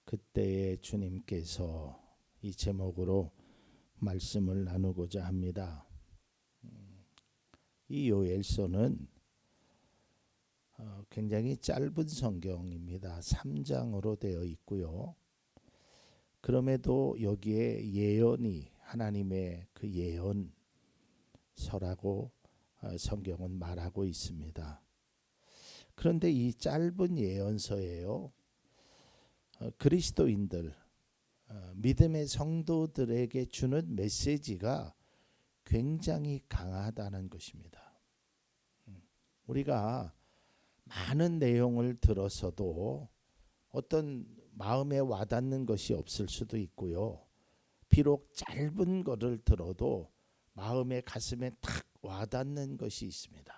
그때의 주님께서 이 제목으로 말씀을 나누고자 합니다. 이 요엘서는 굉장히 짧은 성경입니다. 3장으로 되어 있고요. 그럼에도 여기에 예언이 하나님의 그 예언서라고 성경은 말하고 있습니다. 그런데 이 짧은 예언서에요, 그리스도인들, 믿음의 성도들에게 주는 메시지가 굉장히 강하다는 것입니다. 우리가 많은 내용을 들어서도 어떤 마음에 와닿는 것이 없을 수도 있고요. 비록 짧은 것을 들어도 마음의 가슴에 탁 와닿는 것이 있습니다.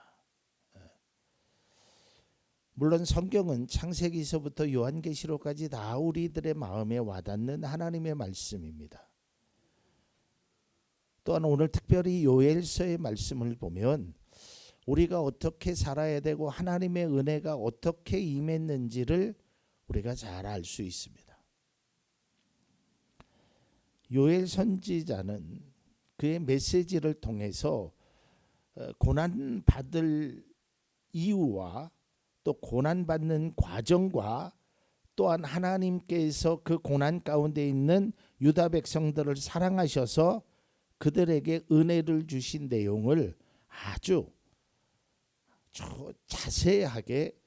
물론 성경은 창세기서부터 요한계시록까지 다 우리들의 마음에 와닿는 하나님의 말씀입니다. 또한 오늘 특별히 요엘서의 말씀을 보면 우리가 어떻게 살아야 되고 하나님의 은혜가 어떻게 임했는지를 우리가 잘 알 수 있습니다. 요엘 선지자는 그의 메시지를 통해서 고난받을 이유와 또 고난받는 과정과 또한 하나님께서 그 고난 가운데 있는 유다 백성들을 사랑하셔서 그들에게 은혜를 주신 내용을 아주 자세하게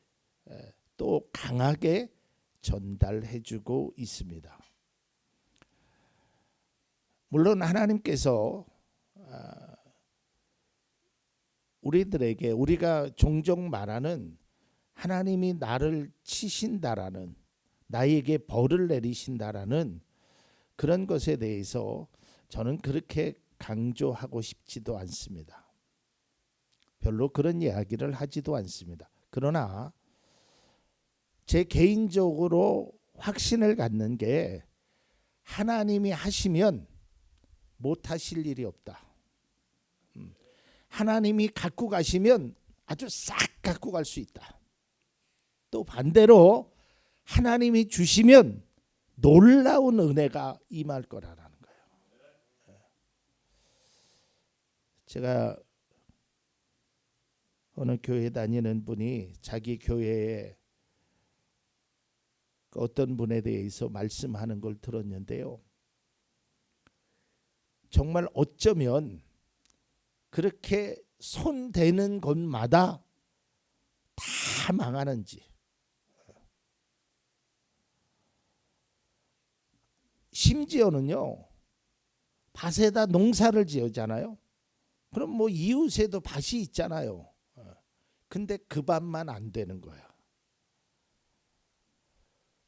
또 강하게 전달해주고 있습니다. 물론 하나님께서 우리들에게 우리가 종종 말하는 하나님이 나를 치신다라는, 나에게 벌을 내리신다라는 그런 것에 대해서 저는 그렇게 강조하고 싶지도 않습니다. 별로 그런 이야기를 하지도 않습니다. 그러나 제 개인적으로 확신을 갖는 게 하나님이 하시면 못하실 일이 없다. 하나님이 갖고 가시면 아주 싹 갖고 갈 수 있다. 또 반대로 하나님이 주시면 놀라운 은혜가 임할 거라는 거예요. 제가 어느 교회 다니는 분이 자기 교회에 어떤 분에 대해서 말씀하는 걸 들었는데요. 정말 어쩌면 그렇게 손 대는 곳마다 다 망하는지, 심지어는요, 밭에다 농사를 지었잖아요. 그럼 뭐 이웃에도 밭이 있잖아요. 근데 그 밭만 안 되는 거야.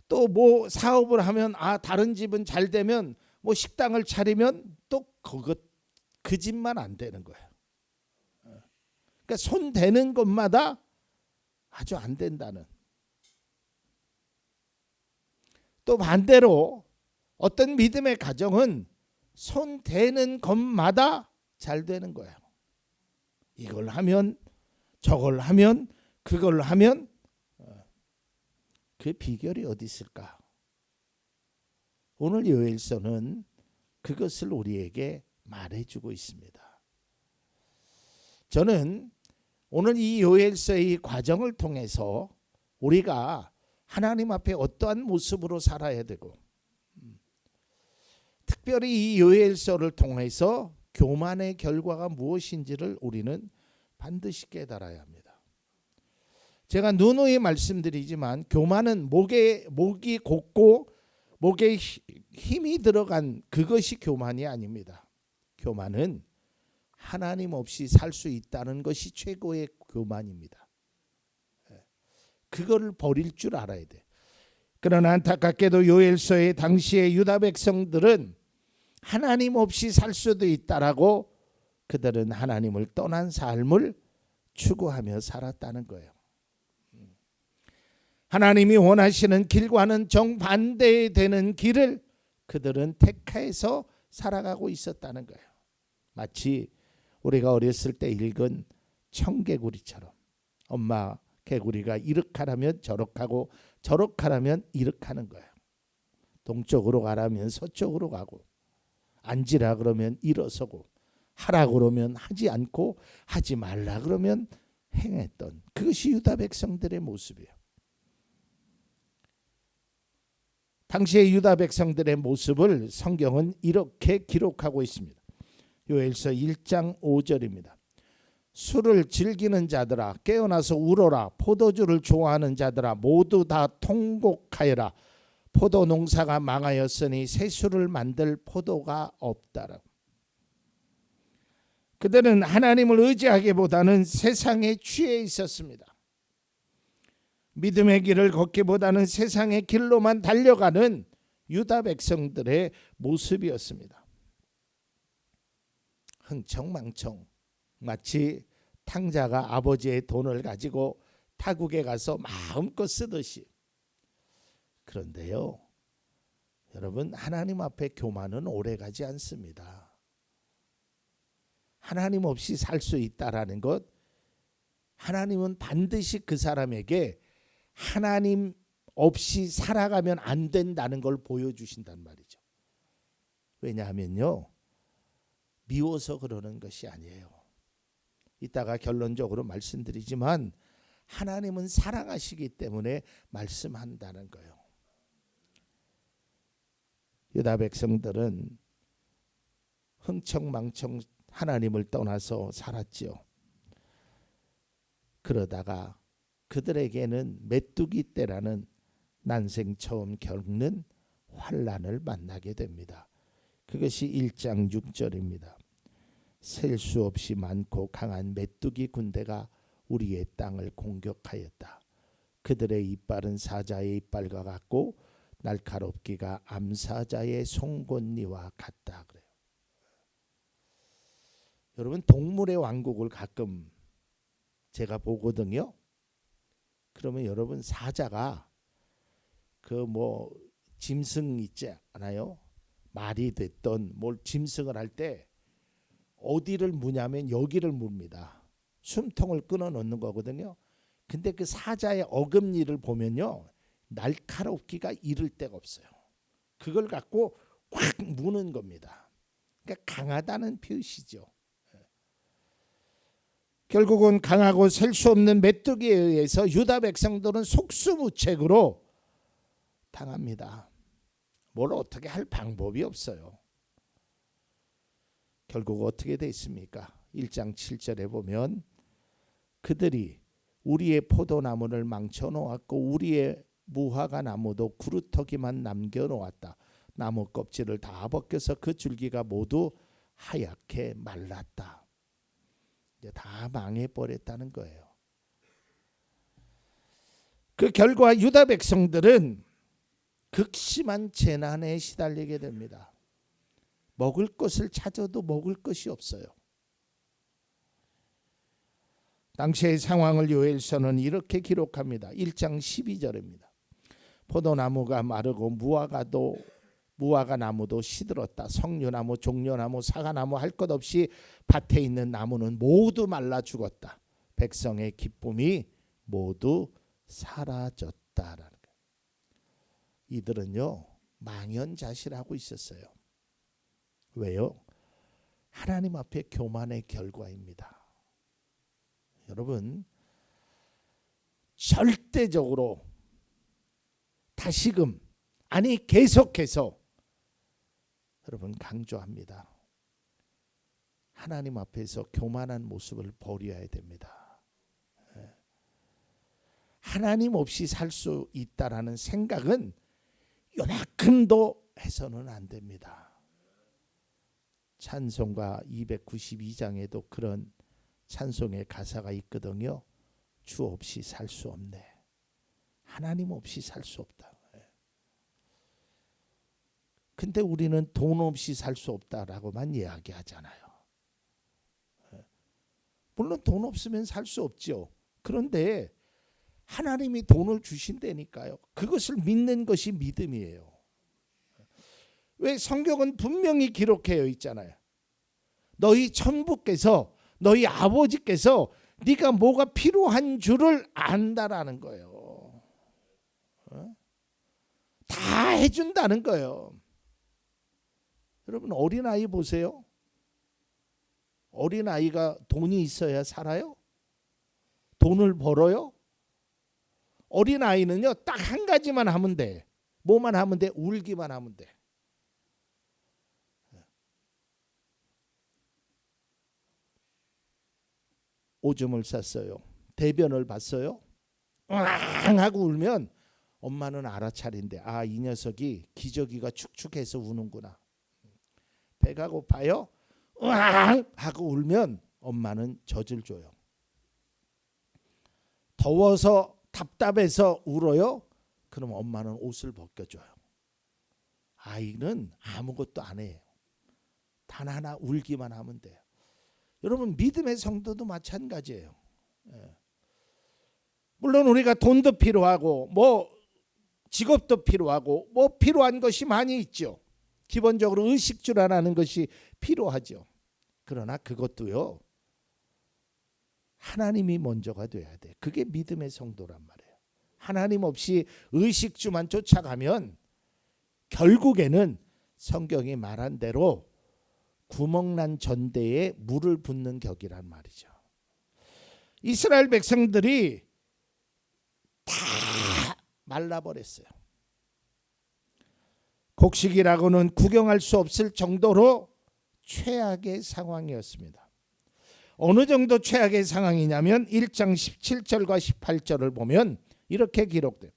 또 뭐 사업을 하면 다른 집은 잘 되면 뭐 식당을 차리면 또 그 집만 안 되는 거야. 그러니까 손 대는 것마다 아주 안 된다는. 또 반대로 어떤 믿음의 가정은 손 대는 것마다 잘 되는 거예요. 이걸 하면 저걸 하면 그걸 하면 그 비결이 어디 있을까? 오늘 요엘서는 그것을 우리에게 말해주고 있습니다. 저는 오늘 이 요엘서의 과정을 통해서 우리가 하나님 앞에 어떠한 모습으로 살아야 되고, 특별히 이 요엘서를 통해서 교만의 결과가 무엇인지를 우리는 반드시 깨달아야 합니다. 제가 누누이 말씀드리지만 교만은 목이 곧고 목에 힘이 들어간 그것이 교만이 아닙니다. 교만은 하나님 없이 살 수 있다는 것이 최고의 교만입니다. 그걸 버릴 줄 알아야 돼. 그러나 안타깝게도 요엘서의 당시의 유다 백성들은 하나님 없이 살 수도 있다라고 그들은 하나님을 떠난 삶을 추구하며 살았다는 거예요. 하나님이 원하시는 길과는 정반대되는 길을 그들은 택해서 살아가고 있었다는 거예요. 마치 우리가 어렸을 때 읽은 청개구리처럼 엄마 개구리가 이렇게 하라면 저렇게 하고 저렇게 하라면 이렇게 하는 거예요. 동쪽으로 가라면 서쪽으로 가고, 앉으라 그러면 일어서고, 하라 그러면 하지 않고, 하지 말라 그러면 행했던, 그것이 유다 백성들의 모습이에요. 당시의 유다 백성들의 모습을 성경은 이렇게 기록하고 있습니다. 요엘서 1장 5절입니다. 술을 즐기는 자들아 깨어나서 울어라. 포도주를 좋아하는 자들아 모두 다 통곡하여라. 포도 농사가 망하였으니 새 술을 만들 포도가 없다라. 그들은 하나님을 의지하기보다는 세상에 취해 있었습니다. 믿음의 길을 걷기보다는 세상의 길로만 달려가는 유다 백성들의 모습이었습니다. 흥청망청, 마치 탕자가 아버지의 돈을 가지고 타국에 가서 마음껏 쓰듯이. 그런데요, 여러분, 하나님 앞에 교만은 오래가지 않습니다. 하나님 없이 살 수 있다라는 것, 하나님은 반드시 그 사람에게 하나님 없이 살아가면 안 된다는 걸 보여주신단 말이죠. 왜냐하면요, 미워서 그러는 것이 아니에요. 이따가 결론적으로 말씀드리지만 하나님은 사랑하시기 때문에 말씀한다는 거예요. 유다 백성들은 흥청망청 하나님을 떠나서 살았지요. 그러다가 그들에게는 메뚜기 떼라는 난생 처음 겪는 환난을 만나게 됩니다. 그것이 1장 6절입니다. 셀 수 없이 많고 강한 메뚜기 군대가 우리의 땅을 공격하였다. 그들의 이빨은 사자의 이빨과 같고 날카롭기가 암사자의 송곳니와 같다 그래요. 여러분, 동물의 왕국을 가끔 제가 보거든요. 그러면 여러분, 사자가 그 짐승 있지 않아요? 말이 됐던 뭘 짐승을 할 때 어디를 무냐면 여기를 묻니다. 숨통을 끊어 놓는 거거든요. 근데 그 사자의 어금니를 보면요, 날카롭기가 이를 데가 없어요. 그걸 갖고 확 무는 겁니다. 그러니까 강하다는 표시죠. 결국은 강하고 셀 수 없는 메뚜기에 의해서 유다 백성들은 속수무책으로 당합니다. 뭘 어떻게 할 방법이 없어요. 결국 어떻게 됐습니까? 1장 7절에 보면 그들이 우리의 포도나무를 망쳐놓았고 우리의 무화과 나무도 구루터기만 남겨놓았다. 나무 껍질을 다 벗겨서 그 줄기가 모두 하얗게 말랐다. 이제 다 망해버렸다는 거예요. 그 결과 유다 백성들은 극심한 재난에 시달리게 됩니다. 먹을 것을 찾아도 먹을 것이 없어요. 당시의 상황을 요엘서는 이렇게 기록합니다. 1장 12절입니다. 포도나무가 마르고 무화과 나무도 시들었다. 석류나무, 종려나무, 사과나무 할 것 없이 밭에 있는 나무는 모두 말라 죽었다. 백성의 기쁨이 모두 사라졌다라는 거예요. 이들은요, 망연자실하고 있었어요. 왜요? 하나님 앞에 교만의 결과입니다. 여러분, 절대적으로 다시금, 아니 계속해서 여러분 강조합니다. 하나님 앞에서 교만한 모습을 버려야 됩니다. 하나님 없이 살 수 있다라는 생각은 요만큼도 해서는 안 됩니다. 찬송가 292장에도 그런 찬송의 가사가 있거든요. 주 없이 살 수 없네. 하나님 없이 살 수 없다. 근데 우리는 돈 없이 살 수 없다라고만 이야기하잖아요. 물론 돈 없으면 살 수 없죠. 그런데 하나님이 돈을 주신다니까요. 그것을 믿는 것이 믿음이에요. 왜? 성경은 분명히 기록되어 있잖아요. 너희 천부께서, 너희 아버지께서 네가 뭐가 필요한 줄을 안다라는 거예요. 다 다 해준다는 거예요. 여러분 어린아이 보세요. 어린아이가 돈이 있어야 살아요? 돈을 벌어요? 어린아이는요 딱 한 가지만 하면 돼. 뭐만 하면 돼? 울기만 하면 돼. 오줌을 쌌어요. 대변을 봤어요. 으앙 하고 울면 엄마는 알아차린대. 아, 이 녀석이 기저귀가 축축해서 우는구나. 배가 고파요? 으앙 하고 울면 엄마는 젖을 줘요. 더워서 답답해서 울어요? 그럼 엄마는 옷을 벗겨줘요. 아이는 아무것도 안 해요. 단 하나 울기만 하면 돼요. 여러분 믿음의 성도도 마찬가지예요. 물론 우리가 돈도 필요하고 뭐 직업도 필요하고 뭐 필요한 것이 많이 있죠. 기본적으로 의식주라는 것이 필요하죠. 그러나 그것도요 하나님이 먼저가 돼야 돼. 그게 믿음의 성도란 말이에요. 하나님 없이 의식주만 쫓아가면 결국에는 성경이 말한 대로 구멍난 전대에 물을 붓는 격이란 말이죠. 이스라엘 백성들이 다 말라버렸어요. 곡식이라고는 구경할 수 없을 정도로 최악의 상황이었습니다. 어느 정도 최악의 상황이냐면 1장 17절과 18절을 보면 이렇게 기록돼요.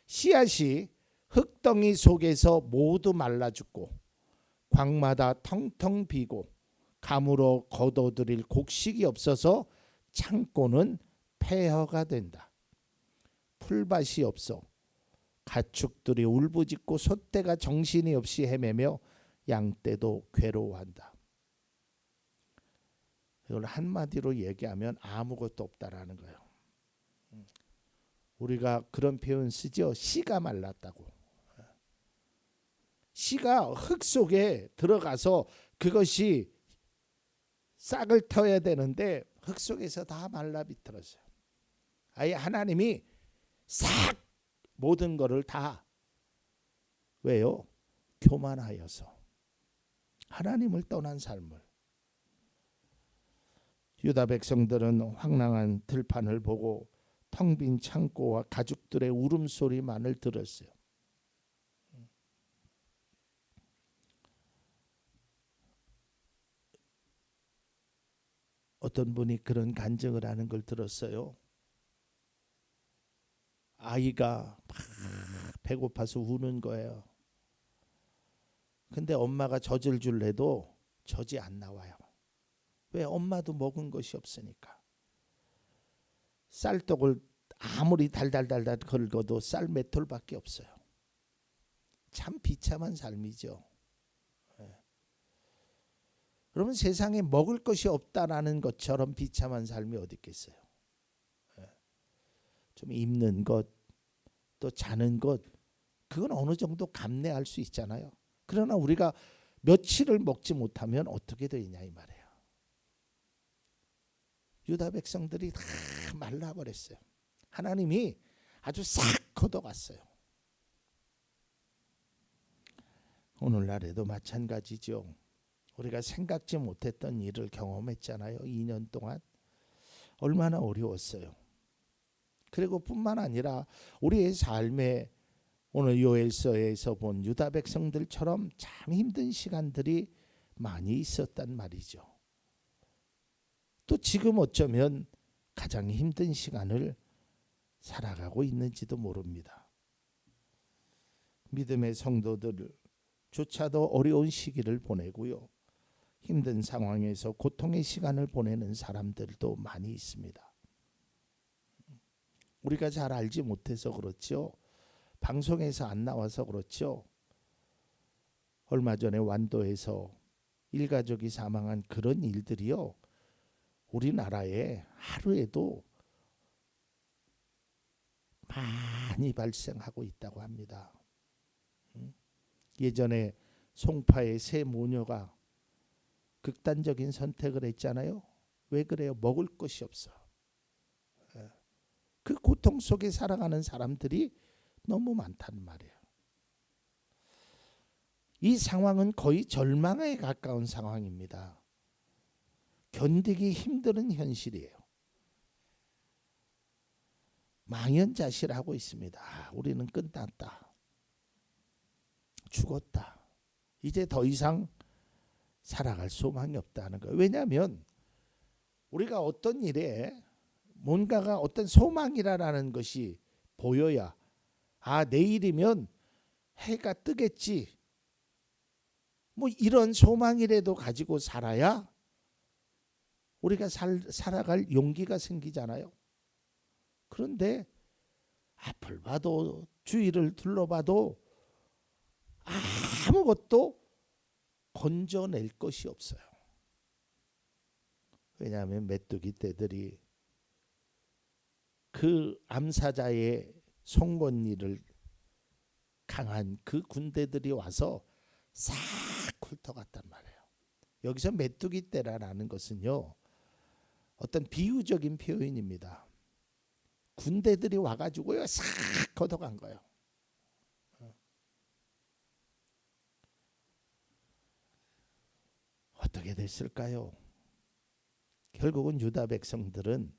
씨앗이 흙덩이 속에서 모두 말라 죽고 광마다 텅텅 비고 감으로 거둬들일 곡식이 없어서 창고는 폐허가 된다. 풀밭이 없어 가축들이 울부짖고 소떼가 정신이 없이 헤매며 양떼도 괴로워한다. 이걸 한마디로 얘기하면 아무것도 없다라는 거예요. 우리가 그런 표현 쓰죠. 씨가 말랐다고. 씨가 흙 속에 들어가서 그것이 싹을 터야 되는데 흙 속에서 다 말라 비틀어져요. 아예 하나님이 싹 모든 것을 다 왜요? 교만하여서 하나님을 떠난 삶을. 유다 백성들은 황량한 들판을 보고 텅 빈 창고와 가축들의 울음소리만을 들었어요. 어떤 분이 그런 간증을 하는 걸 들었어요. 아이가 막 배고파서 우는 거예요. 근데 엄마가 젖을 줄래도 젖이 안 나와요. 왜? 엄마도 먹은 것이 없으니까. 쌀떡을 아무리 달달달달 긁어도 쌀 몇 톨밖에 없어요. 참 비참한 삶이죠. 그러면 세상에 먹을 것이 없다라는 것처럼 비참한 삶이 어디 있겠어요. 좀 입는 것, 또 자는 것, 그건 어느 정도 감내할 수 있잖아요. 그러나 우리가 며칠을 먹지 못하면 어떻게 되냐 이 말이에요. 유다 백성들이 다 말라버렸어요. 하나님이 아주 싹 걷어갔어요. 오늘날에도 마찬가지죠. 우리가 생각지 못했던 일을 경험했잖아요. 2년 동안 얼마나 어려웠어요. 그리고 뿐만 아니라 우리의 삶에 오늘 요엘서에서 본 유다 백성들처럼 참 힘든 시간들이 많이 있었단 말이죠. 또 지금 어쩌면 가장 힘든 시간을 살아가고 있는지도 모릅니다. 믿음의 성도들조차도 어려운 시기를 보내고요. 힘든 상황에서 고통의 시간을 보내는 사람들도 많이 있습니다. 우리가 잘 알지 못해서 그렇죠. 방송에서 안 나와서 그렇죠. 얼마 전에 완도에서 일가족이 사망한 그런 일들이요. 우리나라에 하루에도 많이 발생하고 있다고 합니다. 예전에 송파의 세 모녀가 극단적인 선택을 했잖아요. 왜 그래요? 먹을 것이 없어. 그 고통 속에 살아가는 사람들이 너무 많다는 말이에요. 이 상황은 거의 절망에 가까운 상황입니다. 견디기 힘든 현실이에요. 망연자실하고 있습니다. 우리는 끝났다. 죽었다. 이제 더 이상 살아갈 소망이 없다는 거예요. 왜냐하면 우리가 어떤 일에 뭔가가 어떤 소망이라는 것이 보여야 내일이면 해가 뜨겠지. 뭐 이런 소망이라도 가지고 살아야 우리가 살아갈 용기가 생기잖아요. 그런데 앞을 봐도 주위를 둘러봐도 아무것도 건져낼 것이 없어요. 왜냐하면 메뚜기 떼들이 그 암사자의 송곳니를 강한 그 군대들이 와서 싹 훑어갔단 말이에요. 여기서 메뚜기 떼라는 것은요, 어떤 비유적인 표현입니다. 군대들이 와가지고요 싹 걷어간 거예요. 어떻게 됐을까요? 결국은 유다 백성들은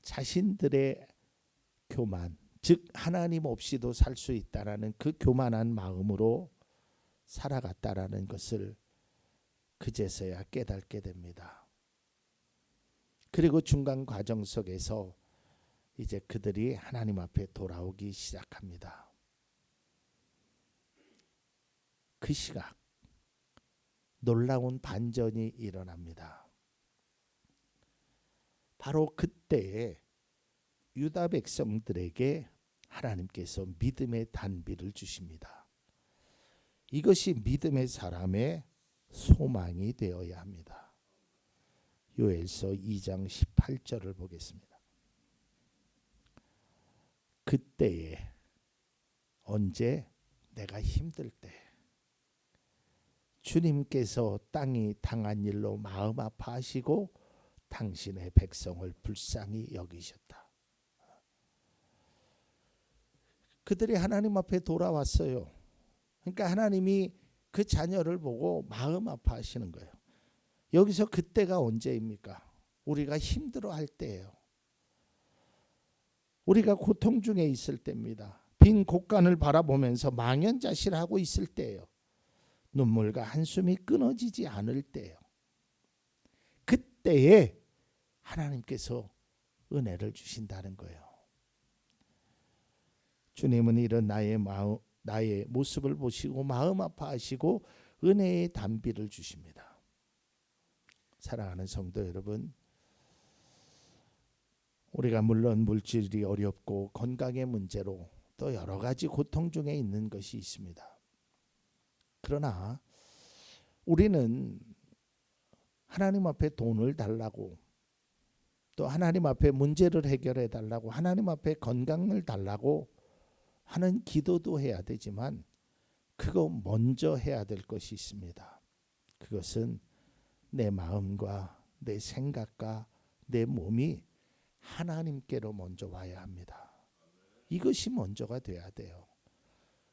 자신들의 교만, 즉 하나님 없이도 살 수 있다라는 그 교만한 마음으로 살아갔다라는 것을 그제서야 깨닫게 됩니다. 그리고 중간 과정 속에서 이제 그들이 하나님 앞에 돌아오기 시작합니다. 그 시각 놀라운 반전이 일어납니다. 바로 그때에 유다 백성들에게 하나님께서 믿음의 단비를 주십니다. 이것이 믿음의 사람의 소망이 되어야 합니다. 요엘서 2장 18절을 보겠습니다. 그때에, 언제? 내가 힘들 때 주님께서 땅이 당한 일로 마음 아파하시고 당신의 백성을 불쌍히 여기셨다. 그들이 하나님 앞에 돌아왔어요. 그러니까 하나님이 그 자녀를 보고 마음 아파하시는 거예요. 여기서 그때가 언제입니까? 우리가 힘들어할 때예요. 우리가 고통 중에 있을 때입니다. 빈 곳간을 바라보면서 망연자실하고 있을 때예요. 눈물과 한숨이 끊어지지 않을 때예요. 그때에 하나님께서 은혜를 주신다는 거예요. 주님은 이런 나의 모습을 보시고 마음 아파하시고 은혜의 단비를 주십니다. 사랑하는 성도 여러분, 우리가 물론 물질이 어렵고 건강의 문제로 또 여러 가지 고통 중에 있는 것이 있습니다. 그러나 우리는 하나님 앞에 돈을 달라고, 또 하나님 앞에 문제를 해결해 달라고, 하나님 앞에 건강을 달라고 하는 기도도 해야 되지만 그거 먼저 해야 될 것이 있습니다. 그것은 내 마음과 내 생각과 내 몸이 하나님께로 먼저 와야 합니다. 이것이 먼저가 돼야 돼요.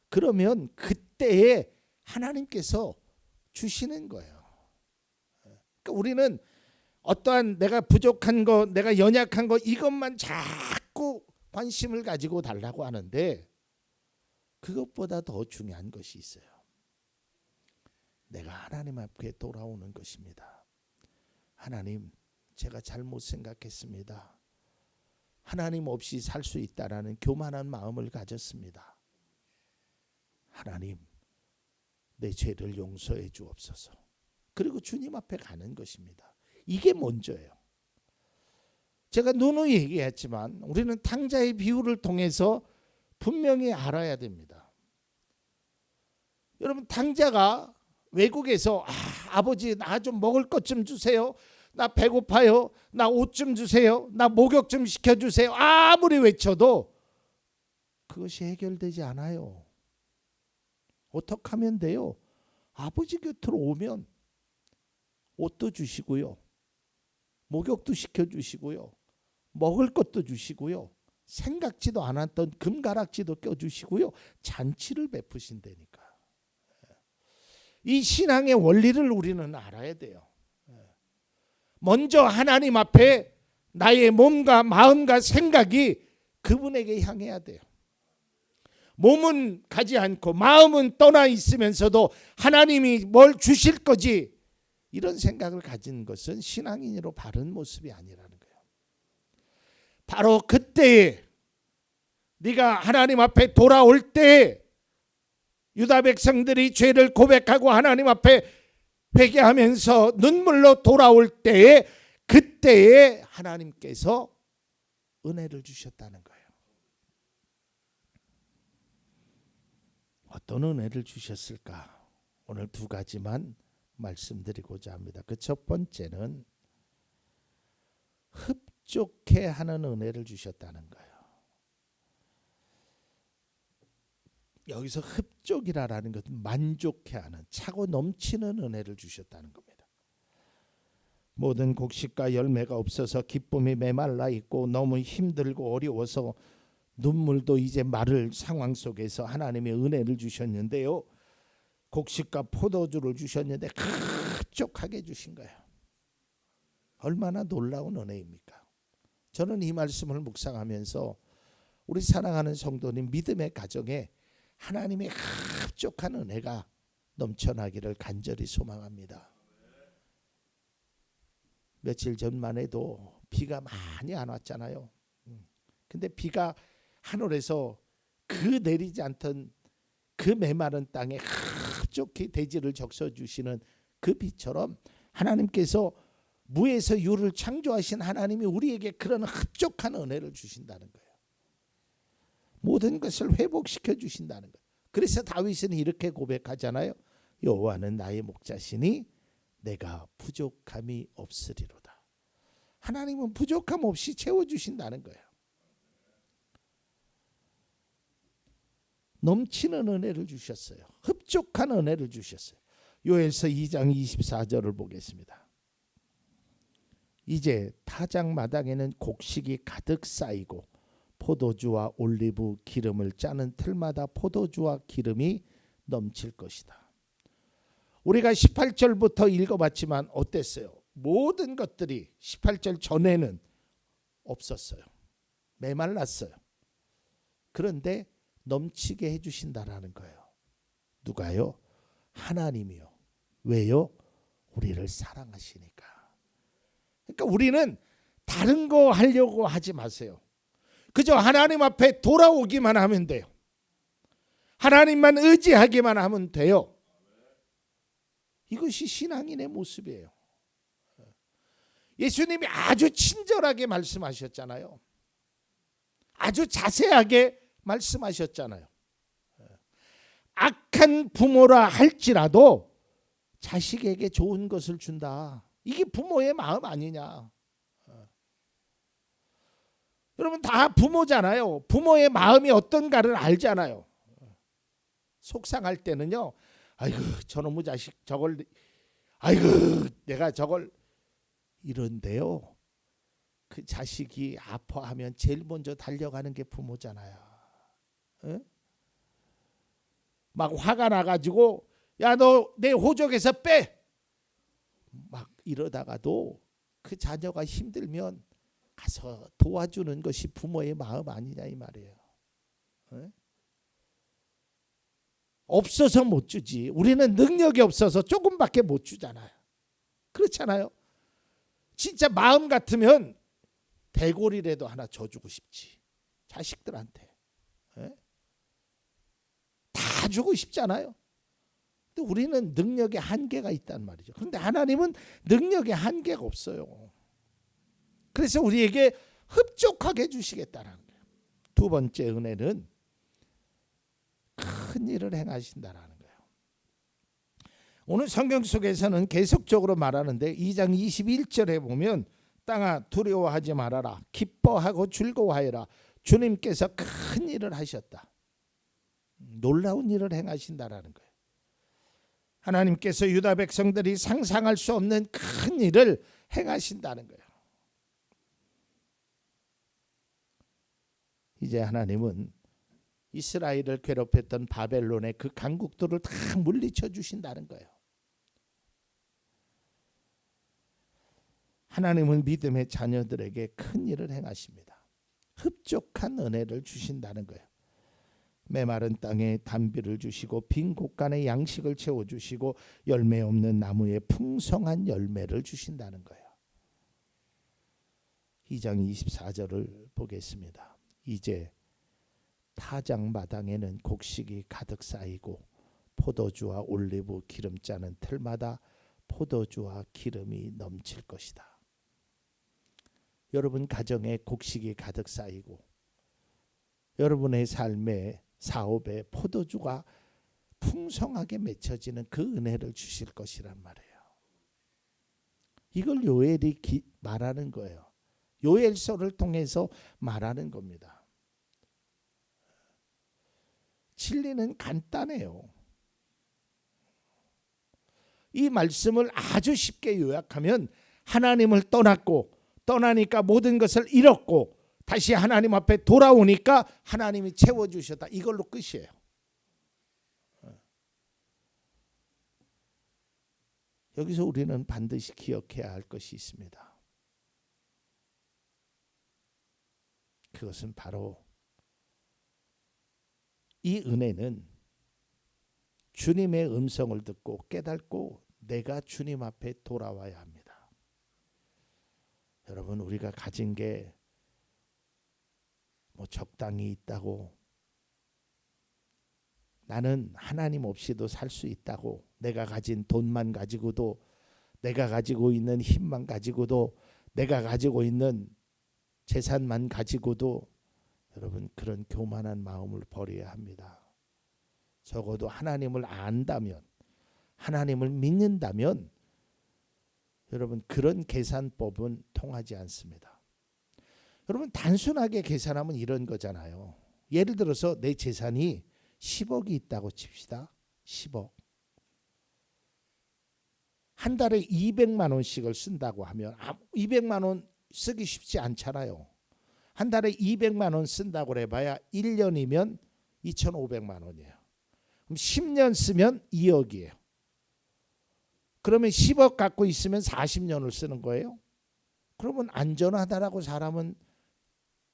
그러면 그때에 하나님께서 주시는 거예요. 그러니까 우리는 어떠한 내가 부족한 거, 내가 연약한 거, 이것만 자꾸 관심을 가지고 달라고 하는데 그것보다 더 중요한 것이 있어요. 내가 하나님 앞에 돌아오는 것입니다. 하나님, 제가 잘못 생각했습니다. 하나님 없이 살 수 있다라는 교만한 마음을 가졌습니다. 하나님, 내 죄를 용서해 주옵소서. 그리고 주님 앞에 가는 것입니다. 이게 먼저예요. 제가 누누이 얘기했지만 우리는 탕자의 비유를 통해서 분명히 알아야 됩니다. 여러분, 탕자가 외국에서 아버지 나 좀 먹을 것 좀 주세요. 나 배고파요. 나 옷 좀 주세요. 나 목욕 좀 시켜주세요. 아무리 외쳐도 그것이 해결되지 않아요. 어떻게 하면 돼요? 아버지 곁으로 오면 옷도 주시고요. 목욕도 시켜주시고요. 먹을 것도 주시고요. 생각지도 않았던 금가락지도 껴주시고요. 잔치를 베푸신다니까. 이 신앙의 원리를 우리는 알아야 돼요. 먼저 하나님 앞에 나의 몸과 마음과 생각이 그분에게 향해야 돼요. 몸은 가지 않고 마음은 떠나 있으면서도 하나님이 뭘 주실 거지, 이런 생각을 가진 것은 신앙인으로 바른 모습이 아니라는 거예요. 바로 그때에 네가 하나님 앞에 돌아올 때, 유다 백성들이 죄를 고백하고 하나님 앞에 회개하면서 눈물로 돌아올 때에, 그때에 하나님께서 은혜를 주셨다는 거예요. 어떤 은혜를 주셨을까? 오늘 두 가지만 말씀드리고자 합니다. 그 첫 번째는 흡족해 하는 은혜를 주셨다는 거예요. 여기서 흡족이라는 것은 만족해하는, 차고 넘치는 은혜를 주셨다는 겁니다. 모든 곡식과 열매가 없어서 기쁨이 메말라 있고 너무 힘들고 어려워서 눈물도 이제 마를 상황 속에서 하나님의 은혜를 주셨는데요, 곡식과 포도주를 주셨는데 흡족하게 주신 거예요. 얼마나 놀라운 은혜입니까? 저는 이 말씀을 묵상하면서 우리 사랑하는 성도님 믿음의 가정에 하나님의 흡족한 은혜가 넘쳐나기를 간절히 소망합니다. 며칠 전만 해도 비가 많이 안 왔잖아요. 근데 비가 하늘에서 그 내리지 않던 그 메마른 땅에 흡족히 대지를 적셔주시는 그 비처럼 하나님께서 무에서 유를 창조하신 하나님이 우리에게 그런 흡족한 은혜를 주신다는 거예요. 모든 것을 회복시켜 주신다는 거예요. 그래서 다윗은 이렇게 고백하잖아요. 여호와는 나의 목자시니 내가 부족함이 없으리로다. 하나님은 부족함 없이 채워주신다는 거예요. 넘치는 은혜를 주셨어요. 흡족한 은혜를 주셨어요. 요엘서 2장 24절을 보겠습니다. 이제 타작마당에는 곡식이 가득 쌓이고 포도주와 올리브 기름을 짜는 틀마다 포도주와 기름이 넘칠 것이다. 우리가 18절부터 읽어봤지만 어땠어요? 모든 것들이 18절 전에는 없었어요. 메말랐어요. 그런데 넘치게 해주신다라는 거예요. 누가요? 하나님이요. 왜요? 우리를 사랑하시니까. 그러니까 우리는 다른 거 하려고 하지 마세요. 그저 하나님 앞에 돌아오기만 하면 돼요. 하나님만 의지하기만 하면 돼요. 이것이 신앙인의 모습이에요. 예수님이 아주 친절하게 말씀하셨잖아요. 아주 자세하게 말씀하셨잖아요. 악한 부모라 할지라도 자식에게 좋은 것을 준다. 이게 부모의 마음 아니냐. 여러분 다 부모잖아요. 부모의 마음이 어떤가를 알잖아요. 속상할 때는요, 아이고 저놈의 자식 저걸, 아이고 내가 저걸, 이런데요, 그 자식이 아파하면 제일 먼저 달려가는 게 부모잖아요. 에? 막 화가 나가지고 야 너 내 호적에서 빼, 막 이러다가도 그 자녀가 힘들면 가서 도와주는 것이 부모의 마음 아니냐 이 말이에요. 에? 없어서 못 주지. 우리는 능력이 없어서 조금밖에 못 주잖아요. 그렇잖아요. 진짜 마음 같으면 대골이라도 하나 줘주고 싶지. 자식들한테. 에? 다 주고 싶잖아요. 근데 우리는 능력의 한계가 있단 말이죠. 그런데 하나님은 능력의 한계가 없어요. 그래서 우리에게 흡족하게 주시겠다는 거예요. 두 번째 은혜는 큰 일을 행하신다라는 거예요. 오늘 성경 속에서는 계속적으로 말하는데 2장 21절에 보면 땅아 두려워하지 말아라. 기뻐하고 즐거워하여라. 주님께서 큰 일을 하셨다. 놀라운 일을 행하신다라는 거예요. 하나님께서 유다 백성들이 상상할 수 없는 큰 일을 행하신다는 거예요. 이제 하나님은 이스라엘을 괴롭혔던 바벨론의 그 강국들을 다 물리쳐 주신다는 거예요. 하나님은 믿음의 자녀들에게 큰 일을 행하십니다. 흡족한 은혜를 주신다는 거예요. 메마른 땅에 단비를 주시고 빈 곳간에 양식을 채워주시고 열매 없는 나무에 풍성한 열매를 주신다는 거예요. 2장 24절을 보겠습니다. 이제 타작마당에는 곡식이 가득 쌓이고 포도주와 올리브 기름 짜는 틀마다 포도주와 기름이 넘칠 것이다. 여러분 가정에 곡식이 가득 쌓이고 여러분의 삶에 사업에 포도주가 풍성하게 맺혀지는 그 은혜를 주실 것이란 말이에요. 이걸 요엘이 말하는 거예요. 요엘서를 통해서 말하는 겁니다. 진리는 간단해요. 이 말씀을 아주 쉽게 요약하면 하나님을 떠나니까 모든 것을 잃었고 다시 하나님 앞에 돌아오니까 하나님이 채워주셨다. 이걸로 끝이에요. 여기서 우리는 반드시 기억해야 할 것이 있습니다. 그것은 바로 이 은혜는 주님의 음성을 듣고 깨닫고 내가 주님 앞에 돌아와야 합니다. 여러분 우리가 가진 게 적당히 있다고 나는 하나님 없이도 살 수 있다고 내가 가진 돈만 가지고도 내가 가지고 있는 힘만 가지고도 내가 가지고 있는 재산만 가지고도 여러분 그런 교만한 마음을 버려야 합니다. 적어도 하나님을 안다면 하나님을 믿는다면 여러분 그런 계산법은 통하지 않습니다. 여러분 단순하게 계산하면 이런 거잖아요. 예를 들어서 내 재산이 10억이 있다고 칩시다. 10억. 한 달에 200만 원씩을 쓴다고 하면 200만 원 쓰기 쉽지 않잖아요. 한 달에 200만 원 쓴다고 해봐야 1년이면 2,500만 원이에요. 그럼 10년 쓰면 2억이에요. 그러면 10억 갖고 있으면 40년을 쓰는 거예요. 그러면 안전하다라고 사람은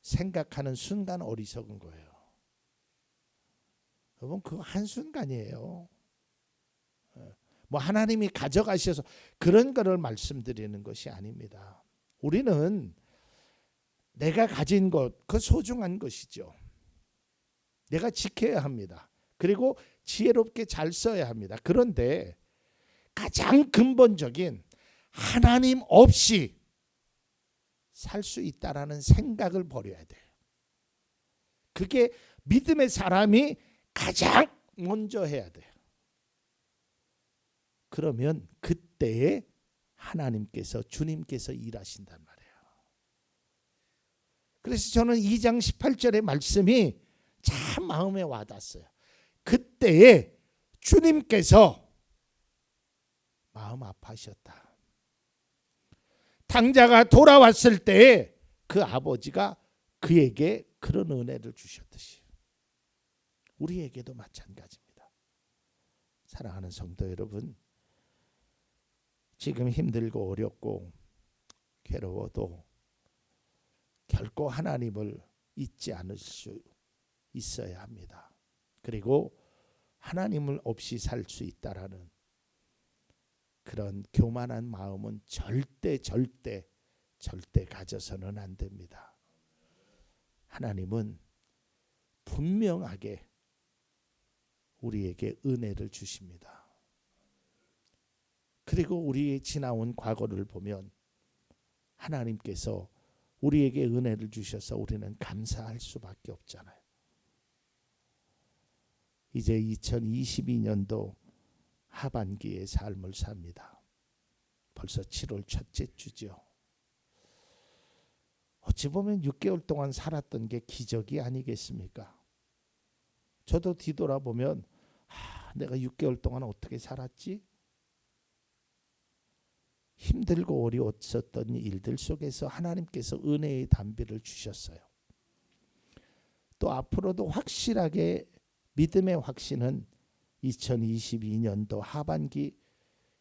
생각하는 순간 어리석은 거예요. 여러분 그거 한순간이에요. 하나님이 가져가셔서 그런 거를 말씀드리는 것이 아닙니다. 우리는 내가 가진 것, 그 소중한 것이죠. 내가 지켜야 합니다. 그리고 지혜롭게 잘 써야 합니다. 그런데 가장 근본적인 하나님 없이 살 수 있다라는 생각을 버려야 돼요. 그게 믿음의 사람이 가장 먼저 해야 돼요. 그러면 그때에 하나님께서 주님께서 일하신단 말이에요. 그래서 저는 2장 18절의 말씀이 참 마음에 와닿았어요. 그때에 주님께서 마음 아파하셨다. 당자가 돌아왔을 때에 그 아버지가 그에게 그런 은혜를 주셨듯이 우리에게도 마찬가지입니다. 사랑하는 성도 여러분, 지금 힘들고 어렵고 괴로워도 결코 하나님을 잊지 않을 수 있어야 합니다. 그리고 하나님을 없이 살 수 있다라는 그런 교만한 마음은 절대 가져서는 안 됩니다. 하나님은 분명하게 우리에게 은혜를 주십니다. 그리고 우리의 지나온 과거를 보면 하나님께서 우리에게 은혜를 주셔서 우리는 감사할 수밖에 없잖아요. 이제 2022년도 하반기의 삶을 삽니다. 벌써 7월 첫째 주죠. 어찌 보면 6개월 동안 살았던 게 기적이 아니겠습니까? 저도 뒤돌아보면 내가 6개월 동안 어떻게 살았지? 힘들고 어려웠었던 일들 속에서 하나님께서 은혜의 단비를 주셨어요. 또 앞으로도 확실하게 믿음의 확신은 2022년도 하반기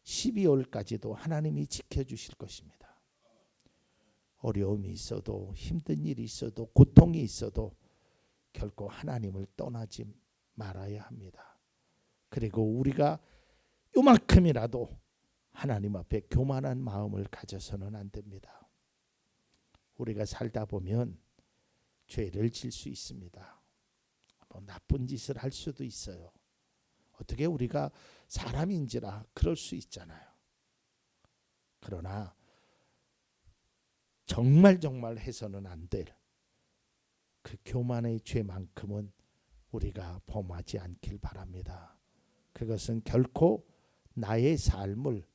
12월까지도 하나님이 지켜주실 것입니다. 어려움이 있어도 힘든 일이 있어도 고통이 있어도 결코 하나님을 떠나지 말아야 합니다. 그리고 우리가 요만큼이라도 하나님 앞에 교만한 마음을 가져서는 안 됩니다. 우리가 살다 보면 죄를 질 수 있습니다. 뭐 나쁜 짓을 할 수도 있어요. 어떻게 우리가 사람인지라 그럴 수 있잖아요. 그러나 정말 해서는 안 될 그 교만의 죄만큼은 우리가 범하지 않길 바랍니다. 그것은 결코 나의 삶을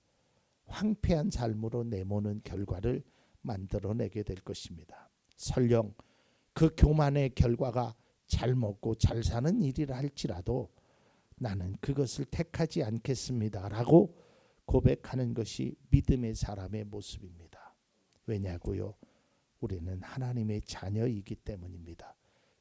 황폐한 삶으로 내모는 결과를 만들어내게 될 것입니다. 설령 그 교만의 결과가 잘 먹고 잘 사는 일이라 할지라도 나는 그것을 택하지 않겠습니다라고 고백하는 것이 믿음의 사람의 모습입니다. 왜냐고요? 우리는 하나님의 자녀이기 때문입니다.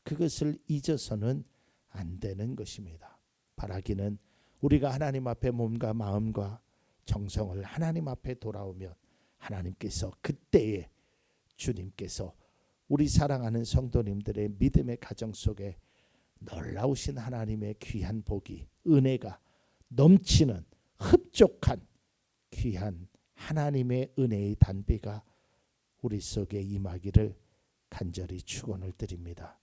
그것을 잊어서는 안 되는 것입니다. 바라기는 우리가 하나님 앞에 몸과 마음과 정성을 하나님 앞에 돌아오면 하나님께서 그때에 주님께서 우리 사랑하는 성도님들의 믿음의 가정 속에 놀라우신 하나님의 귀한 복이, 은혜가 넘치는 흡족한 귀한 하나님의 은혜의 단비가 우리 속에 임하기를 간절히 축원을 드립니다.